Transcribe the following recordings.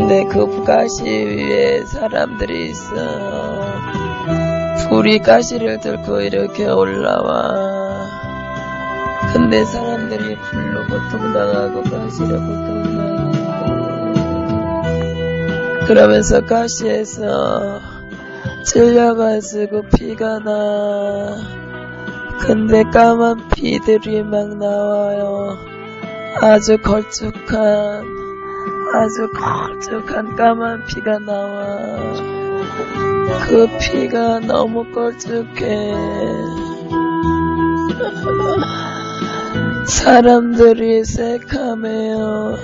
근데 그 가시 위에 사람들이 있어. 불이 가시를 들고 이렇게 올라와. 근데 사람들이 불로 고통당하고 가시로 고통당하고, 그러면서 가시에서 찔려가지고 피가 나. 근데 까만 피들이 막 나와요. 아주 걸쭉한 까만 피가 나와. 그 피가 너무 걸쭉해. 사람들이 새카매요.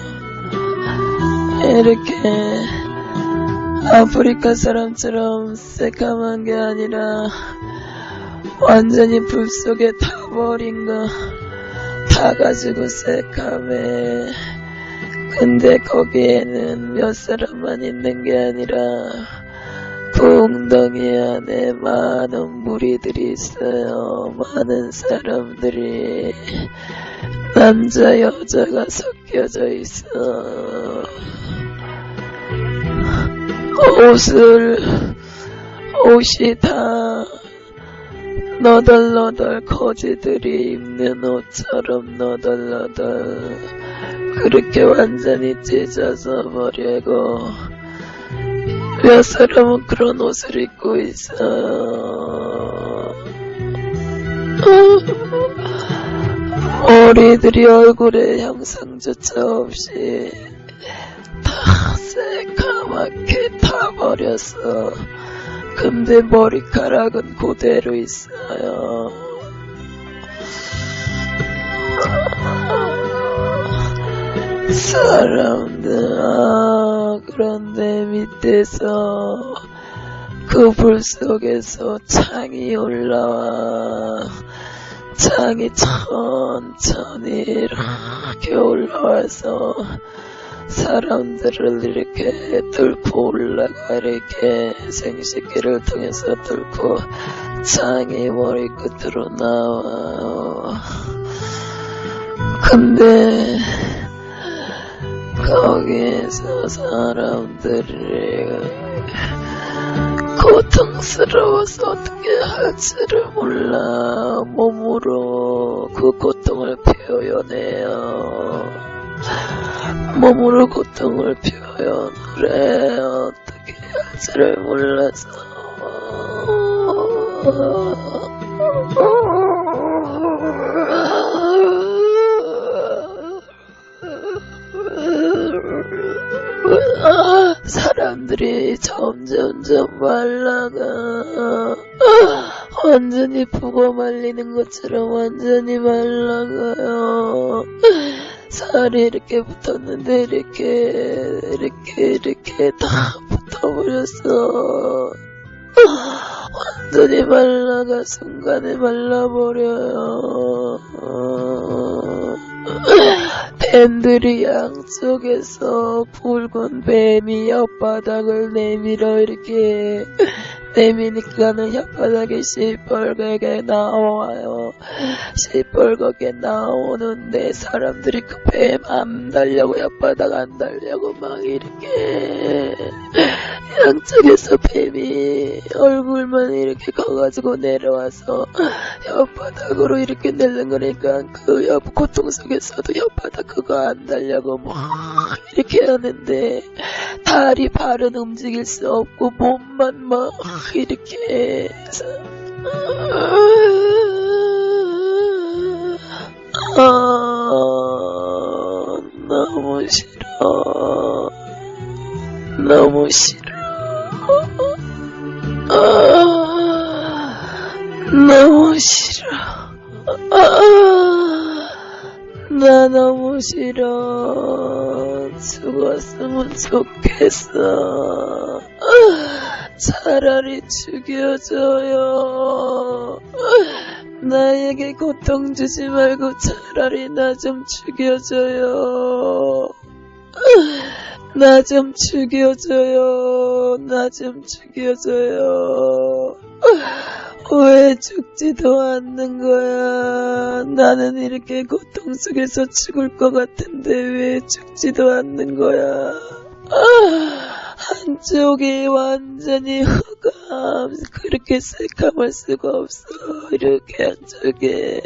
이렇게 아프리카 사람처럼 새카만 게 아니라 완전히 불 속에 타버린 거 타가지고 새카매. 근데 거기에는 몇 사람만 있는 게 아니라 그 웅덩이 안에 많은 무리들이 있어요. 많은 사람들이, 남자 여자가 섞여져 있어. 옷이 다 너덜너덜, 거지들이 입는 옷처럼 너덜너덜 그렇게 완전히 찢어져 버리고, 몇 사람은 그런 옷을 입고 있어. 머리들이 얼굴에 형상조차 없이 다 새까맣게 타버렸어. 근데 머리카락은 그대로 있어요. 사람들, 그런데 밑에서 그 불 속에서 창이 올라와. 창이 천천히 이렇게 올라와서 사람들을 이렇게 뚫고 올라가. 이렇게 생식기를 통해서 뚫고 창이 머리끝으로 나와. 근데 거기에서 사람들이 고통스러워서 어떻게 할지를 몰라. 몸으로 그 고통을 표현해요. 몸으로 고통을 표현을 해. 어떻게 할지를 몰라서. 사람들이 점점점 말라가. 완전히 부고 말리는 것처럼 완전히 말라가요. 살이 이렇게 붙었는데 이렇게 다 붙어버렸어. 완전히 말라가 순간에 말라버려요. 뱀들이 양쪽에서 붉은 뱀이 혓바닥을 내밀어. 이렇게 내미니까는 혓바닥이 시뻘겋게 나와요. 시뻘겋게 나오는데 사람들이 그 뱀 안 달려고, 혓바닥 안 달려고 막 이렇게 양쪽에서 뱀이 얼굴만 이렇게 커가지고 내려와서 혓바닥으로 이렇게 내는 거니까 그 고통 속에서도 혓바닥 그거 안 달려고 막 이렇게 하는데 다리 발은 움직일 수 없고 몸만 막 이렇게 해서 너무 싫어. 너무 싫어. 너무 싫어. 나 너무 싫어. 죽었으면 좋겠어. 차라리 죽여줘요. 나에게 고통 주지 말고 차라리 나 좀 죽여줘요. 나 좀 죽여줘요. 나 좀 죽여줘요. 왜 죽지도 않는 거야? 나는 이렇게 고통 속에서 죽을 것 같은데 왜 죽지도 않는 거야? 한쪽이 완전히 흑암. 그렇게 새까만 수가 없어. 이렇게 한쪽에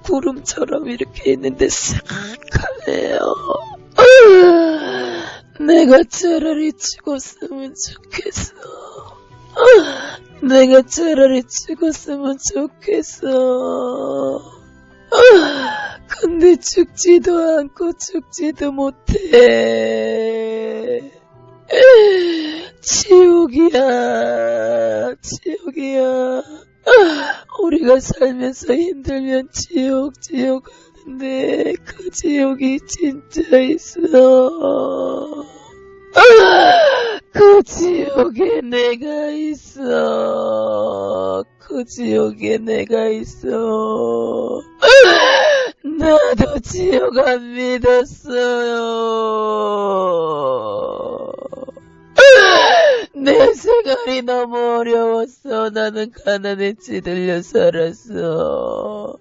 구름처럼 이렇게 있는데 새까매요. 내가 차라리 죽었으면 좋겠어. 내가 차라리 죽었으면 좋겠어. 근데 죽지도 않고 죽지도 못해. 지옥이야, 지옥이야. 우리가 살면서 힘들면 지옥 하는데 그 지옥이 진짜 있어. 그 지옥에 내가 있어. 그 지옥에 내가 있어. 나도 지옥 안 믿었어요. 내 생활이 너무 어려웠어. 나는 가난에 찌들려 살았어.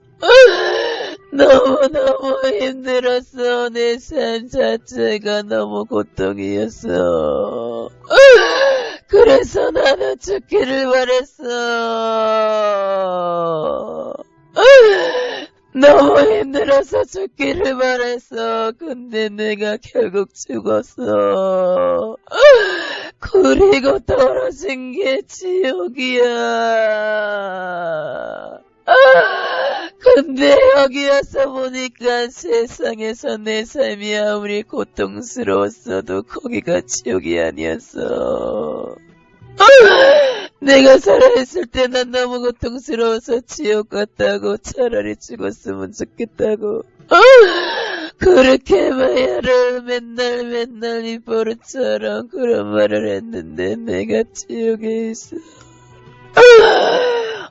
너무너무 힘들었어. 내 삶 자체가 너무 고통이었어. 그래서 나는 죽기를 바랬어. 너무 힘들어서 죽기를 바랬어. 근데 내가 결국 죽었어. 그리고 떨어진 게 지옥이야. 근데 여기 와서 보니까 세상에서 내 삶이 아무리 고통스러웠어도 거기가 지옥이 아니었어. 내가 살아있을 때 난 너무 고통스러워서 지옥 같다고. 차라리 죽었으면 좋겠다고. 그렇게 마야를 맨날 입버릇처럼 그런 말을 했는데 내가 지옥에 있어.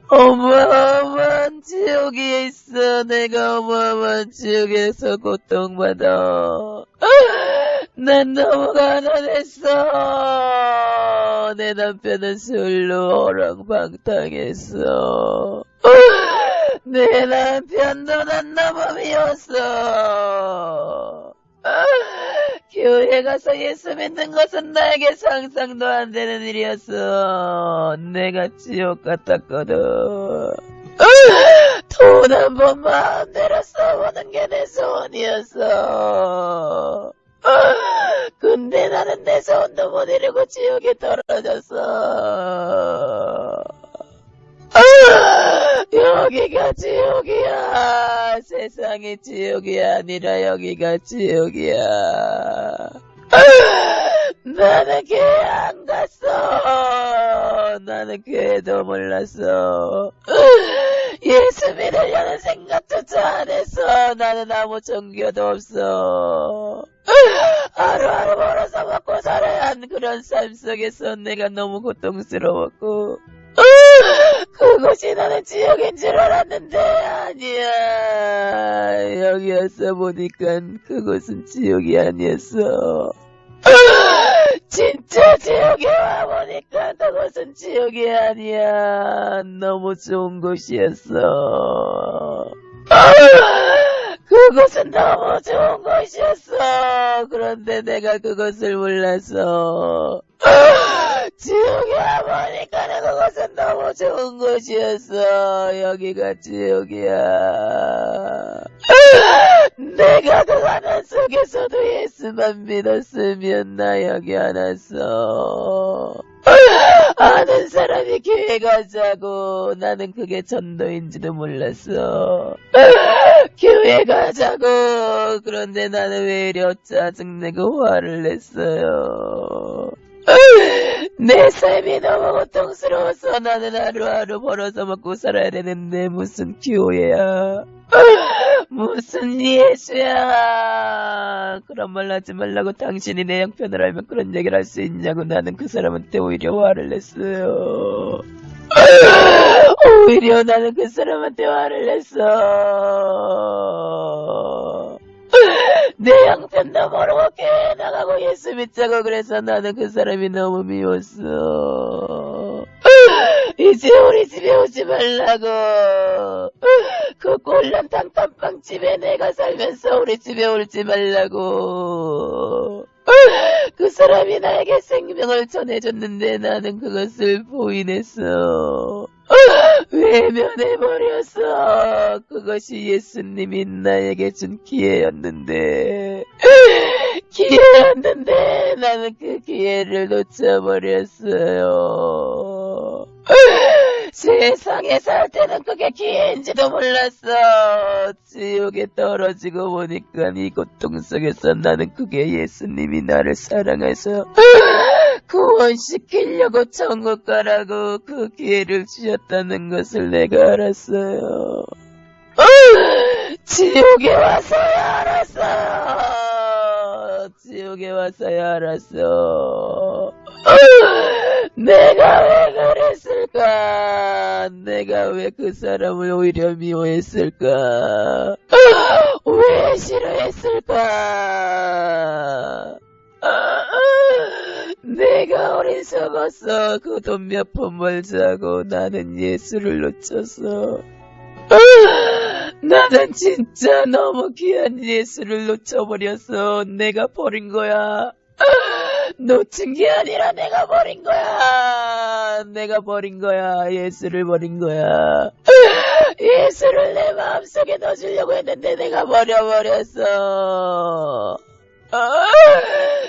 어마어마한 지옥에 있어. 내가 어마어마한 지옥에서 고통받아. 난 너무 가난했어. 내 남편은 술로 어랑방탕했어. 내 남편도 난 너무 미웠어. 교회 가서 예수 믿는 것은 나에게 상상도 안 되는 일이었어. 내가 지옥 같았거든. 돈 한 번 마음대로 써보는 게 내 소원이었어. 근데 나는 내 소원도 못 이루고 지옥에 떨어졌어. 여기가 지옥이야. 세상이 지옥이 아니라 여기가 지옥이야. 나는 교회 안 갔어. 나는 교회도 몰랐어. 예수 믿으려는 생각조차 안 했어. 나는 아무 종교도 없어. 하루하루 벌어서 먹고 살아야 하는 그런 삶 속에서 내가 너무 고통스러웠고, 그것이 나는 지옥인 줄 알았는데 아니야. 여기 와서 보니까 그곳은 지옥이 아니었어. 진짜 지옥에 와보니까 그곳은 지옥이 아니야. 너무 좋은 곳이었어. 그것은 너무 좋은 곳이었어. 그런데 내가 그것을 몰라서 지옥에 와보니까 그것은 너무 좋은 곳이었어. 여기가 지옥이야. 내가 그 가난 속에서도 예수만 믿었으면 나 여기 안 왔어. 아는 사람이 교회 가자고. 나는 그게 전도인지도 몰랐어. 교회 가자고. 그런데 나는 왜 이리 짜증내고 화를 냈어요. 내 삶이 너무 고통스러워서 나는 하루하루 벌어서 먹고 살아야 되는데 무슨 교회야. 무슨 예수야. 그런 말 하지 말라고. 당신이 내 형편을 알면 그런 얘기를 할 수 있냐고. 나는 그 사람한테 오히려 화를 냈어요. 오히려 나는 그 사람한테 화를 냈어. 내 형편도 모르고 교회에 나가고 예수 믿자고. 그래서 나는 그 사람이 너무 미웠어. 이제 우리 집에 오지 말라고. 그 꼴랑탕 깜빵집에 내가 살면서 우리 집에 오지 말라고. 그 사람이 나에게 생명을 전해줬는데 나는 그것을 포인했어. 외면해버렸어. 그것이 예수님이 나에게 준 기회였는데 나는 그 기회를 놓쳐버렸어요. 세상에 살 때는 그게 기회인지도 몰랐어. 지옥에 떨어지고 보니까 이 고통 속에서 나는 그게 예수님이 나를 사랑해서 구원시키려고 천국 가라고 그 기회를 주셨다는 것을 내가 알았어요. 지옥에 와서야 알았어. 지옥에 와서야 알았어. 내가 왜 그랬을까? 내가 왜 그 사람을 오히려 미워했을까? 왜 싫어했을까? 내가 어리석었어. 그 돈 몇 푼 벌자고 나는 예수를 놓쳤어. 나는 진짜 너무 귀한 예수를 놓쳐버렸어. 내가 버린 거야. 놓친 게 아니라 내가 버린 거야. 내가 버린 거야. 예수를 버린 거야. 예수를 내 마음속에 넣어주려고 했는데 내가 버려버렸어.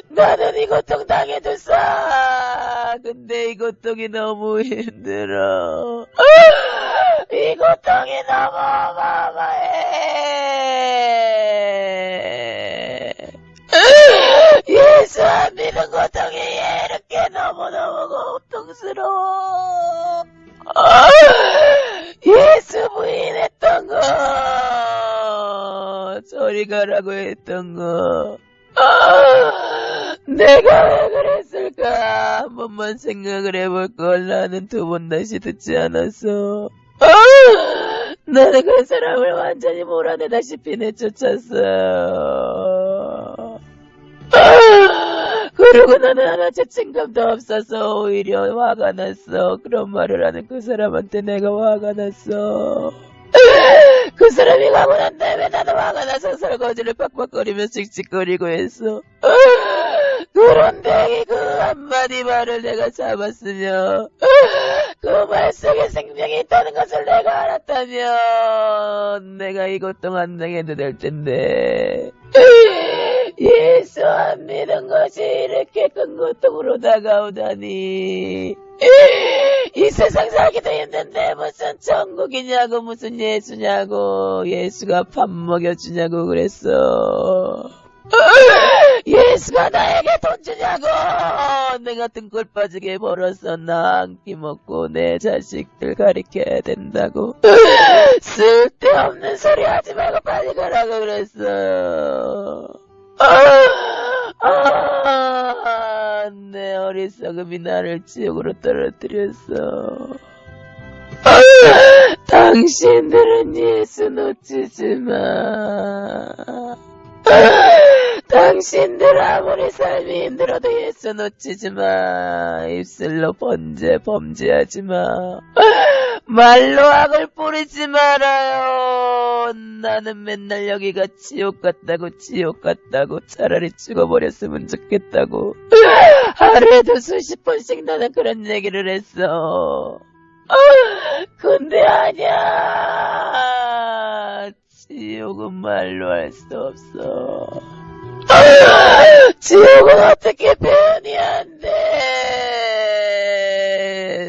나는 이 고통 당해줬어. 근데 이 고통이 너무 힘들어. 이 고통이 너무 어마어마해. 예수 안 믿는 고통이 이렇게 너무너무 고통스러워. 예수 부인했던 거, 저리 가라고 했던 거, 내가 왜 그랬을까? 한 번만 생각을 해볼걸. 나는 두 번 다시 듣지 않았어. 나는 그 사람을 완전히 몰아내다시피 내쫓았어. 그러고 나는 하나 죄책감도 없어서 오히려 화가 났어. 그런 말을 하는 그 사람한테 내가 화가 났어. 그 사람이 가고 난 다음에 나도 화가 나서 설거지를 빡빡거리며 씩씩거리고 했어. 그런데 그 한마디 말을 내가 잡았으며 그 말 속에 생명이 있다는 것을 내가 알았다면 내가 이 고통 안 당해도 될 텐데 예수 안 믿은 것이 이렇게 큰 고통으로 다가오다니. 이 세상 살기도 힘든데 무슨 천국이냐고 무슨 예수냐고. 예수가 밥 먹여주냐고 그랬어. 예수가 나에게 돈 주냐고. 내가 등골 빠지게 벌어서 나 한 끼 먹고 내 자식들 가리켜야 된다고. 쓸데없는 소리 하지 말고 빨리 가라고 그랬어. 내 어리석음이 나를 지옥으로 떨어뜨렸어. 당신들은 예수 놓치지 마. 당신들 아무리 삶이 힘들어도 예수 놓치지 마. 입술로 범죄하지 마. 말로 악을 뿌리지 말아요. 나는 맨날 여기가 지옥 같다고 차라리 죽어버렸으면 좋겠다고 하루에도 수십 번씩 나는 그런 얘기를 했어. 근데 아니야. 지옥은 말로 할 수 없어. 지옥은 어떻게 표현이 안 돼.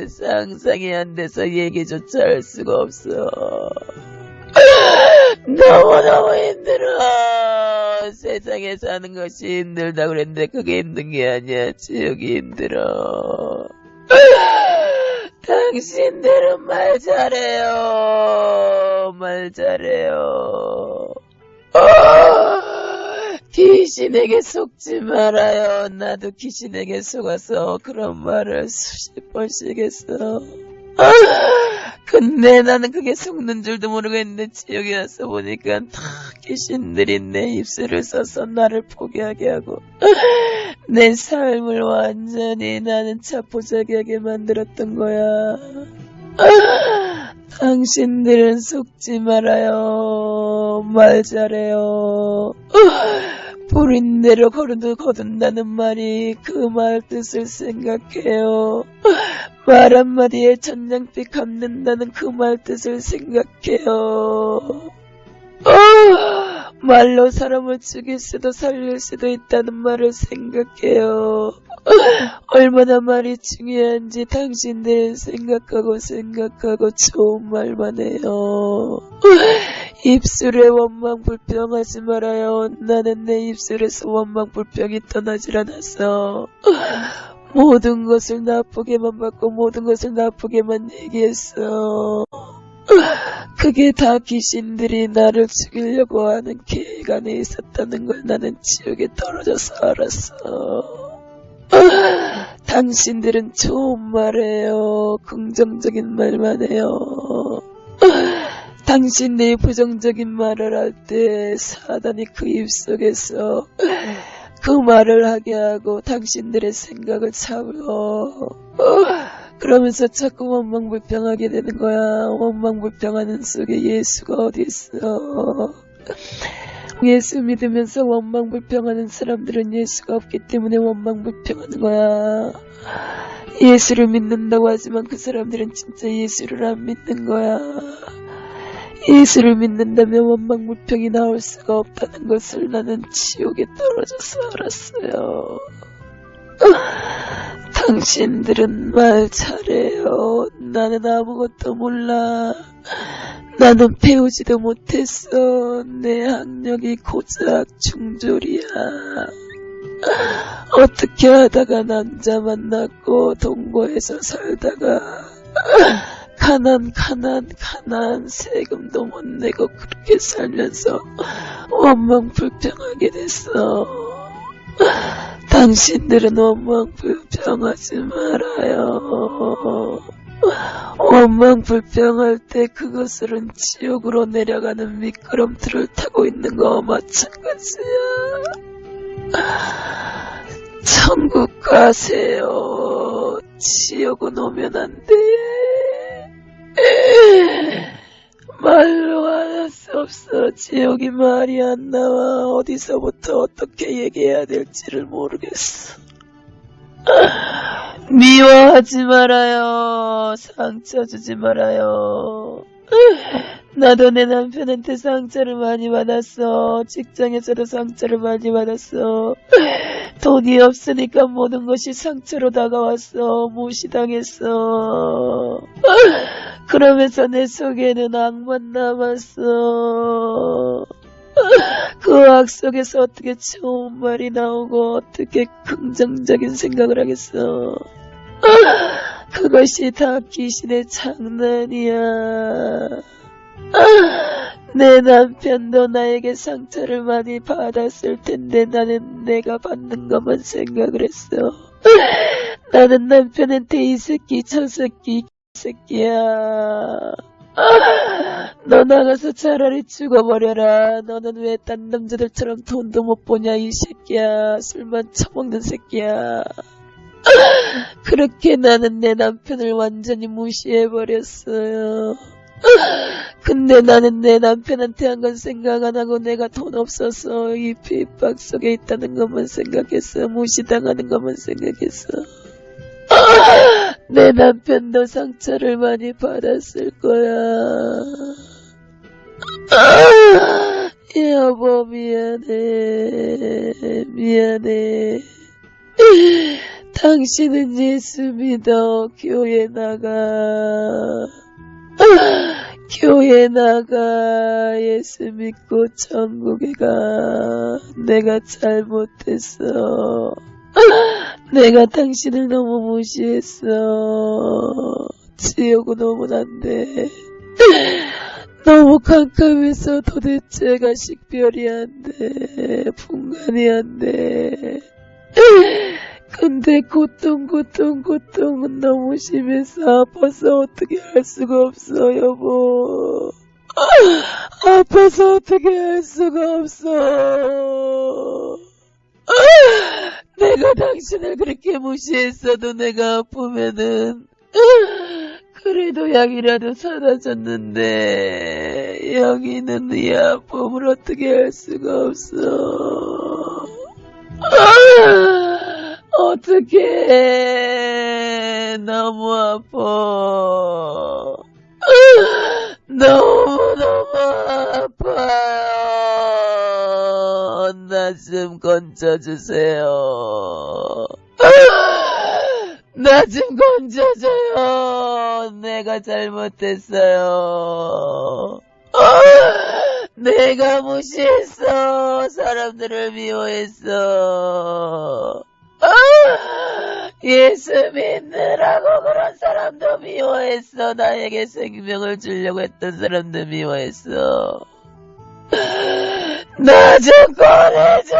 상상이 안 돼서 얘기조차 할 수가 없어. 너무너무 힘들어. 세상에 사는 것이 힘들다고 그랬는데 그게 힘든 게 아니야. 지옥이 힘들어. 당신들은 말 잘해요. 귀신에게 속지 말아요. 나도 귀신에게 속아서 그런 말을 수십 번씩 했어. 근데 나는 그게 속는 줄도 모르겠는데 지옥에 와서 보니까 다 귀신들이 내 입술을 써서 나를 포기하게 하고 내 삶을 완전히 나는 자포자기하게 만들었던 거야. 당신들은 속지 말아요. 말 잘해요. 뿌린 대로 거둔다는 말이 그 말 뜻을 생각해요. 말 한마디에 천냥빛 갚는다는 그 말 뜻을 생각해요. 말로 사람을 죽일 수도 살릴 수도 있다는 말을 생각해요. 얼마나 말이 중요한지 당신들은 생각하고 좋은 말만 해요. 입술에 원망불평하지 말아요. 나는 내 입술에서 원망불평이 떠나질 않았어. 모든 것을 나쁘게만 받고 모든 것을 나쁘게만 얘기했어. 그게 다 귀신들이 나를 죽이려고 하는 계획 안에 있었다는 걸 나는 지옥에 떨어져서 알았어. 당신들은 좋은 말해요. 긍정적인 말만 해요. 당신들이 부정적인 말을 할 때 사단이 그 입속에서 그 말을 하게 하고 당신들의 생각을 잡어. 그러면서 자꾸 원망불평하게 되는 거야. 원망불평하는 속에 예수가 어디 있어. 예수 믿으면서 원망불평하는 사람들은 예수가 없기 때문에 원망불평하는 거야. 예수를 믿는다고 하지만 그 사람들은 진짜 예수를 안 믿는 거야. 예수를 믿는다면 원망불평이 나올 수가 없다는 것을 나는 지옥에 떨어져서 알았어요. 당신들은 말 잘해요. 나는 아무것도 몰라. 나는 배우지도 못했어. 내 학력이 고작 중졸이야. 어떻게 하다가 남자 만났고 동거해서 살다가 가난 세금도 못 내고 그렇게 살면서 원망불평하게 됐어. 당신들은 원망불평하지 말아요. 원망불평할 때 그것은 지옥으로 내려가는 미끄럼틀을 타고 있는 거와 마찬가지야. 천국 가세요. 지옥은 오면 안 돼. 말로 할 수 없어. 지옥이 말이 안 나와. 어디서부터 어떻게 얘기해야 될지를 모르겠어. 미워하지 말아요. 상처 주지 말아요. 나도 내 남편한테 상처를 많이 받았어. 직장에서도 상처를 많이 받았어. 돈이 없으니까 모든 것이 상처로 다가왔어. 무시당했어. 그러면서 내 속에는 악만 남았어. 그 악 속에서 어떻게 좋은 말이 나오고 어떻게 긍정적인 생각을 하겠어. 그것이 다 귀신의 장난이야. 내 남편도 나에게 상처를 많이 받았을 텐데 나는 내가 받는 것만 생각을 했어. 나는 남편한테 이 새끼 저 새끼 새끼야. 너 나가서 차라리 죽어버려라. 너는 왜 딴 남자들처럼 돈도 못 버냐 이 새끼야. 술만 처먹는 새끼야. 그렇게 나는 내 남편을 완전히 무시해버렸어요. 근데 나는 내 남편한테 한 건 생각 안 하고 내가 돈 없어서 이 핍박 속에 있다는 것만 생각했어. 무시당하는 것만 생각했어. 내 남편도 상처를 많이 받았을 거야. 여보 미안해. 당신은 예수 믿어. 교회 나가. 예수 믿고 천국에 가. 내가 잘못했어. 내가 당신을 너무 무시했어. 지옥은 오면 안 돼. 너무 깜깜해서 도대체가 식별이 안 돼. 분간이 안 돼. 근데 고통은 너무 심해서 아파서 어떻게 할 수가 없어, 여보. 아파서 어떻게 할 수가 없어. 내가 당신을 그렇게 무시했어도 내가 아프면은 그래도 약이라도 사다 줬는데 여기는 이 아픔을 어떻게 할 수가 없어. 어떡해. 너무 아파. 너무너무 아파요. 나 좀 건져주세요. 나 좀 건져줘요. 내가 잘못했어요. 내가 무시했어. 사람들을 미워했어. 예수 믿느라고 그런 사람도 미워했어. 나에게 생명을 주려고 했던 사람도 미워했어. 나 좀 꺼내줘.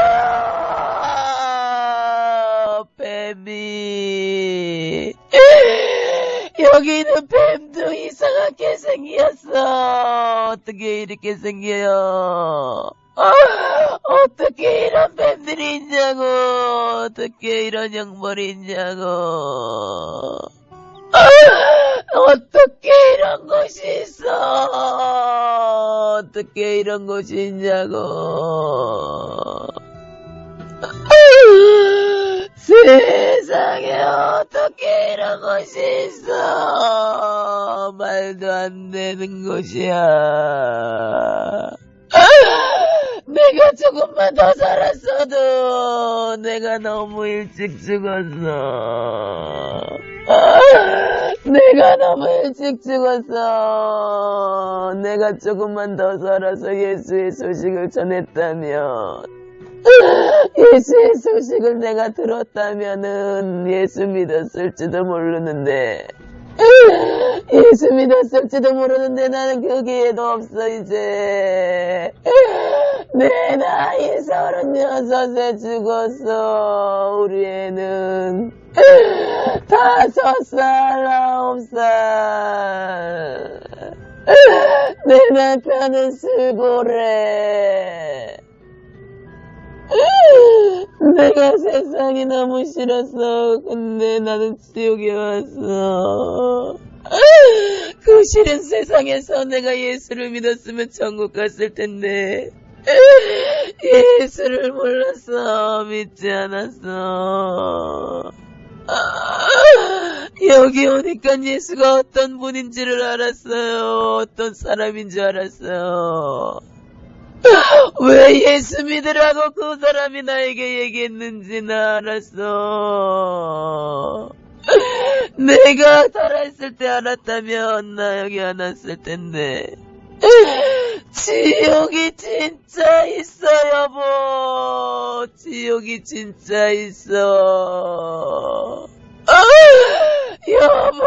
뱀이. 여기는 뱀도 이상하게 생겼어. 어떻게 이렇게 생겨요? 어떻게 이런 뱀들이 있냐고. 어떻게 이런 형벌이 있냐고. 어떻게 이런 곳이 있어. 어떻게 이런 곳이 있냐고. 세상에 어떻게 이런 곳이 있어. 말도 안 되는 곳이야. 내가 조금만 더 살았어도 내가 너무 일찍 죽었어. 내가 너무 일찍 죽었어. 내가 조금만 더 살아서 예수의 소식을 전했다면, 예수의 소식을 내가 들었다면은 예수 믿었을지도 모르는데, 예수 믿었을지도 모르는데 나는 그 기회도 없어 이제. 내 나이 36에 죽었어. 우리 애는 5살, 9살. 내 남편은 수고래. 내가 세상이 너무 싫었어. 근데 나는 지옥에 왔어. 그 싫은 세상에서 내가 예수를 믿었으면 천국 갔을 텐데 예수를 몰랐어. 믿지 않았어. 여기 오니까 예수가 어떤 분인지를 알았어요. 어떤 사람인 줄 알았어요. 왜 예수 믿으라고 그 사람이 나에게 얘기했는지는 알았어. 내가 살아있을 때 알았다면 나 여기 안 왔을 텐데. 지옥이 진짜 있어 여보. 지옥이 진짜 있어. 여보.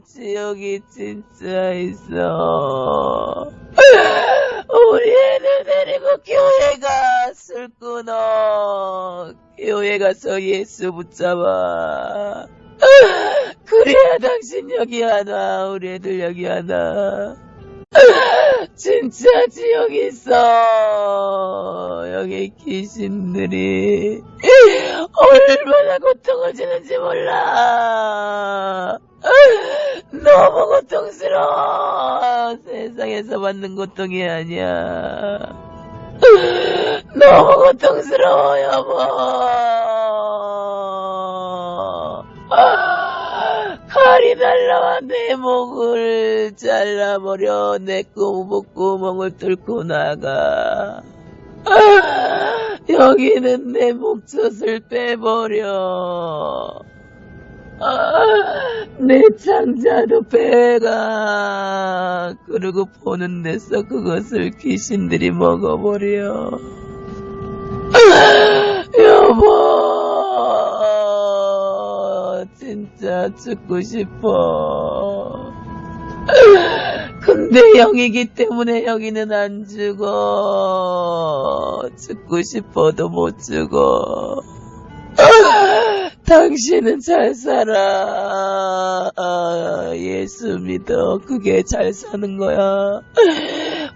지옥이 진짜 있어. 우리 애를 데리고 교회 가. 술 끊어. 교회 가서 예수 붙잡아. 그래야 당신 여기 하나. 우리 애들 여기 하나. 진짜 지옥 있어. 여기 귀신들이 얼마나 고통을 주는지 몰라. 너무 고통스러워. 세상에서 받는 고통이 아니야. 너무 고통스러워 여보. 칼이 날라와 내 목을 잘라버려. 내 목구멍을 뚫고 나가. 여기는 내 목젖을 빼버려. 내 창자도 빼가. 그리고 보는 데서 그것을 귀신들이 먹어버려. 여보, 진짜 죽고 싶어. 근데 영이기 때문에 여기는 안 죽어. 죽고 싶어도 못 죽어. 당신은 잘 살아. 예수 믿어. 그게 잘 사는 거야.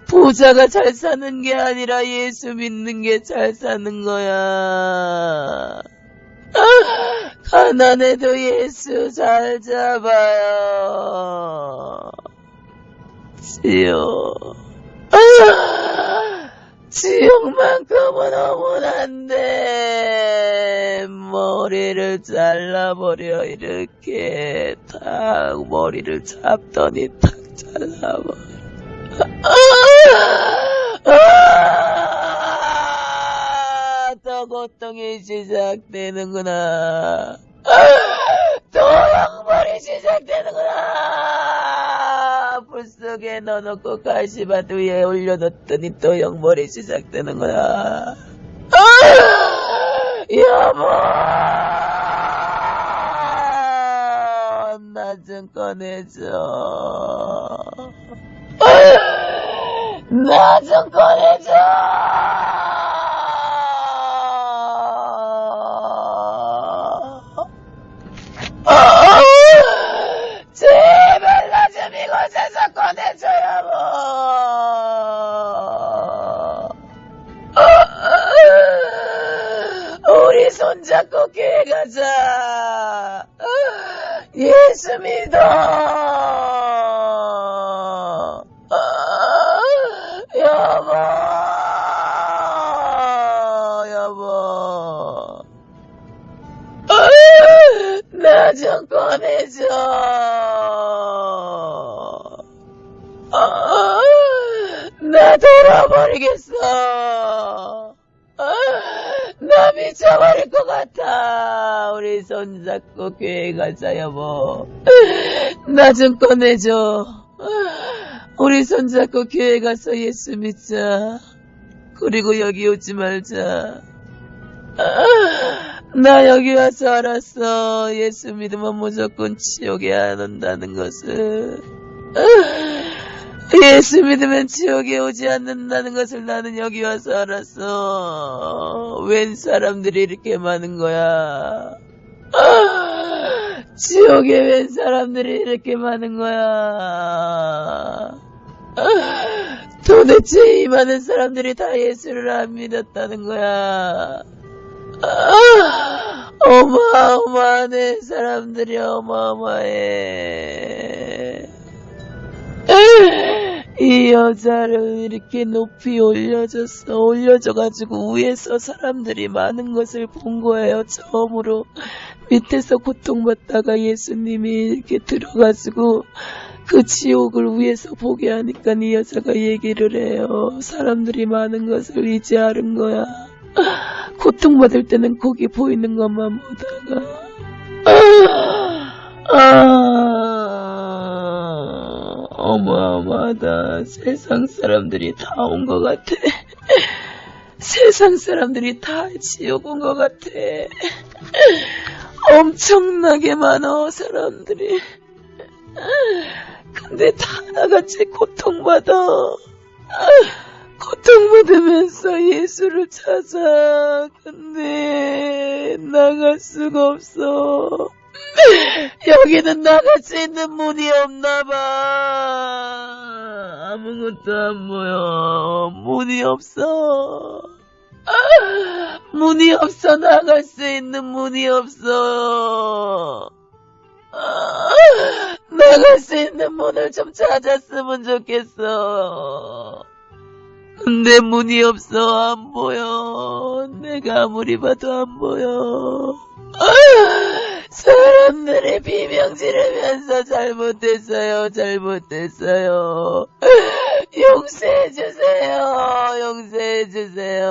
부자가 잘 사는 게 아니라 예수 믿는 게 잘 사는 거야. 가난해도 예수 잘 잡아요. 지요. 지옥만큼은 오면 안 돼. 머리를 잘라버려. 이렇게 탁 머리를 잡더니 탁 잘라버려. 또 고통이 시작되는구나. 또 형벌이 시작되는구나. 불 속에 넣어놓고 가시밭 위에 올려뒀더니 또 형벌이 시작되는구나. 여보, 나 좀 꺼내줘. 나 좀 꺼내줘. 제발 나 좀 이곳에서 꺼내줘, 여보. 우리 손잡고 교회 가자. 예수 믿어. 여보, 여보. 나 좀 꺼내줘. 나 돌아버리겠어. 나 미쳐버릴 것 같아. 우리 손잡고 교회 가자, 여보. 나 좀 꺼내줘. 우리 손잡고 교회 가서 예수 믿자. 그리고 여기 오지 말자. 나 여기 와서 알았어. 예수 믿으면 무조건 지옥에 안 온다는 것을. 예수 믿으면 지옥에 오지 않는다는 것을 나는 여기 와서 알았어. 웬 사람들이 이렇게 많은 거야. 지옥에 웬 사람들이 이렇게 많은 거야. 도대체 이 많은 사람들이 다 예수를 안 믿었다는 거야. 어마어마하네. 사람들이 어마어마해. 이 여자를 이렇게 높이 올려줘가지고 위에서 사람들이 많은 것을 본 거예요. 처음으로 밑에서 고통받다가 예수님이 이렇게 들어가지고 그 지옥을 위에서 보게 하니까 이 여자가 얘기를 해요. 사람들이 많은 것을 이제 알은 거야. 고통받을 때는 거기 보이는 것만 보다가 어마어마하다. 세상 사람들이 다 온 것 같아. 세상 사람들이 다 지옥 온 것 같아. 엄청나게 많아 사람들이. 근데 다 나같이 고통받아. 고통받으면서 예수를 찾아. 근데 나갈 수가 없어. 여기는 나갈 수 있는 문이 없나봐. 아무것도 안 보여. 문이 없어. 문이 없어. 나갈 수 있는 문이 없어. 나갈 수 있는 문을 좀 찾았으면 좋겠어. 근데 문이 없어. 안 보여. 내가 아무리 봐도 안 보여. 사람들이 비명 지르면서 잘못했어요. 잘못했어요. 용서해주세요. 용서해주세요.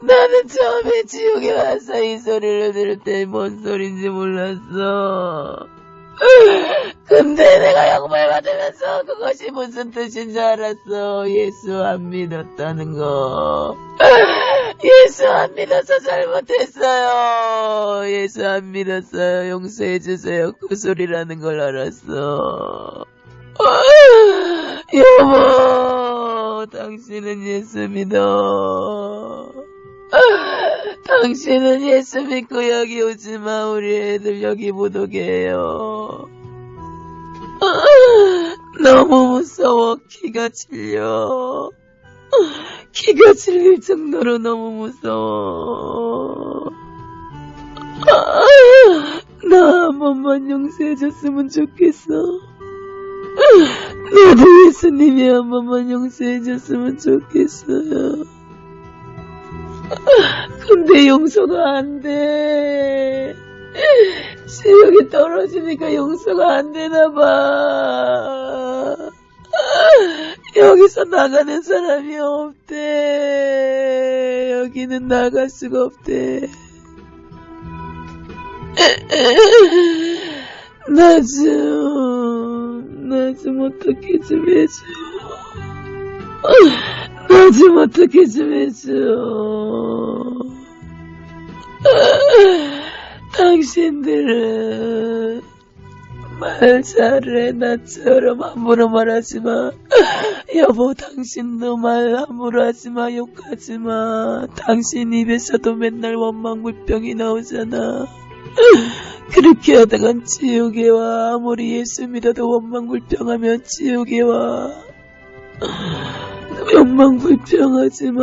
나는 처음에 지옥에 와서 이 소리를 들을 때 뭔 소린지 몰랐어. 근데 내가 양말 받으면서 그것이 무슨 뜻인지 알았어. 예수 안 믿었다는 거. 예수 안 믿어서 잘못했어요. 예수 안 믿었어요. 용서해주세요. 그 소리라는 걸 알았어. 여보, 당신은 예수 믿어. 당신은 예수 믿고 여기 오지마. 우리 애들 여기 못 오게 해요. 너무 무서워. 기가 질려. 기가 질릴 정도로 너무 무서워. 나 한 번만 용서해줬으면 좋겠어. 나도 예수님이 한 번만 용서해줬으면 좋겠어요. 근데 용서가 안 돼. 지옥에 떨어지니까 용서가 안 되나봐. 여기서 나가는 사람이 없대. 여기는 나갈 수가 없대. 나 좀 어떻게 좀 해줘. 나 좀 어떻게 좀 해줘. 당신들은 말 잘해. 나처럼 함부로 말하지마. 여보, 당신도 말 함부로 하지마. 욕하지마. 당신 입에서도 맨날 원망불평이 나오잖아. 그렇게 하다간 지옥에 와. 아무리 예수 믿어도 원망불평하면 지옥에 와. 원망불평하지마.